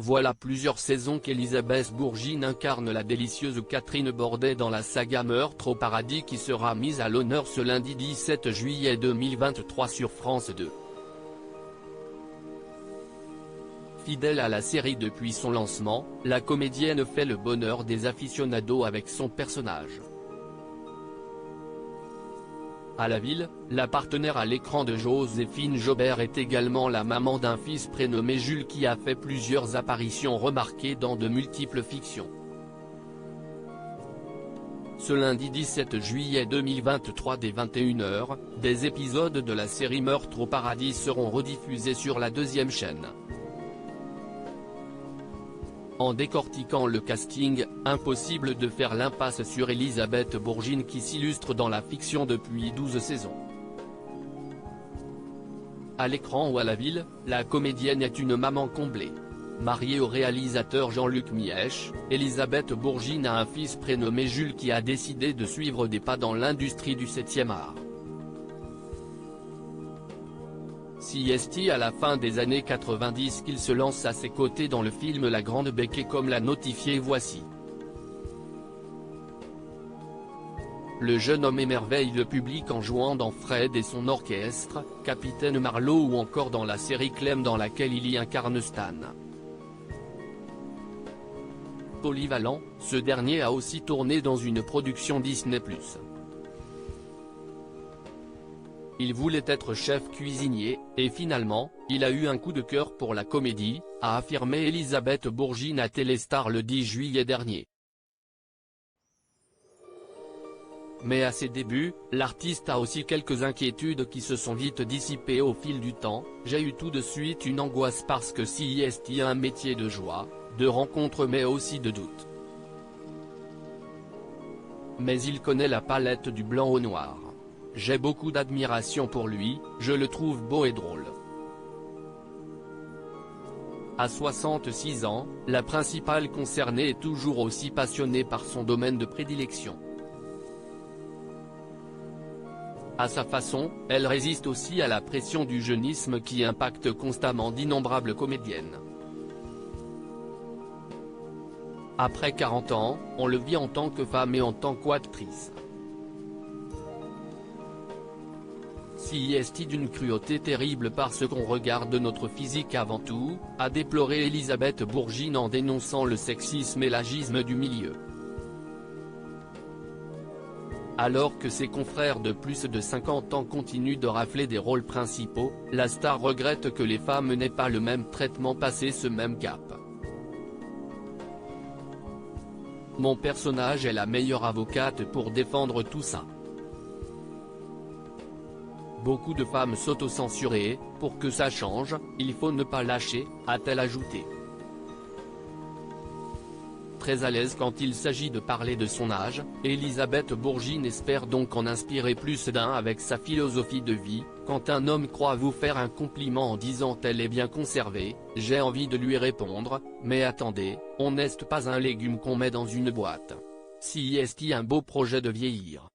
Voilà plusieurs saisons qu'Elisabeth Bourgine incarne la délicieuse Catherine Bordet dans la saga Meurtre au paradis qui sera mise à l'honneur ce lundi 17 juillet 2023 sur France 2. Fidèle à la série depuis son lancement, la comédienne fait le bonheur des aficionados avec son personnage. À la ville, la partenaire à l'écran de Joséphine Jobert est également la maman d'un fils prénommé Jules qui a fait plusieurs apparitions remarquées dans de multiples fictions. Ce lundi 17 juillet 2023 dès 21h, des épisodes de la série Meurtre au paradis seront rediffusés sur la deuxième chaîne. En décortiquant le casting, impossible de faire l'impasse sur Elisabeth Bourgine qui s'illustre dans la fiction depuis 12 saisons. À l'écran ou à la ville, la comédienne est une maman comblée. Mariée au réalisateur Jean-Luc Mièche, Elisabeth Bourgine a un fils prénommé Jules qui a décidé de suivre des pas dans l'industrie du 7e art. C'est à la fin des années 90 qu'il se lance à ses côtés dans le film La Grande Béquée comme l'a notifié Voici. Le jeune homme émerveille le public en jouant dans Fred et son orchestre, Capitaine Marlowe ou encore dans la série Clem dans laquelle il y incarne Stan. Polyvalent, ce dernier a aussi tourné dans une production Disney+. Il voulait être chef cuisinier, et finalement, il a eu un coup de cœur pour la comédie, a affirmé Elisabeth Bourgine à Téléstar le 10 juillet dernier. Mais à ses débuts, l'artiste a aussi quelques inquiétudes qui se sont vite dissipées au fil du temps. J'ai eu tout de suite une angoisse parce que c'est un métier de joie, de rencontres mais aussi de doutes. Mais il connaît la palette du blanc au noir. J'ai beaucoup d'admiration pour lui, je le trouve beau et drôle. À 66 ans, la principale concernée est toujours aussi passionnée par son domaine de prédilection. À sa façon, elle résiste aussi à la pression du jeunisme qui impacte constamment d'innombrables comédiennes. Après 40 ans, on le vit en tant que femme et en tant qu'actrice. C'est d'une cruauté terrible parce qu'on regarde notre physique avant tout, a déploré Elisabeth Bourgine en dénonçant le sexisme et l'agisme du milieu. Alors que ses confrères de plus de 50 ans continuent de rafler des rôles principaux, la star regrette que les femmes n'aient pas le même traitement passé ce même cap. Mon personnage est la meilleure avocate pour défendre tout ça. Beaucoup de femmes s'autocensurent, pour que ça change, il faut ne pas lâcher, a-t-elle ajouté. Très à l'aise quand il s'agit de parler de son âge, Elisabeth Bourgine espère donc en inspirer plus d'un avec sa philosophie de vie. Quand un homme croit vous faire un compliment en disant « elle est bien conservée », j'ai envie de lui répondre « mais attendez, on n'est pas un légume qu'on met dans une boîte. C'est un beau projet de vieillir ».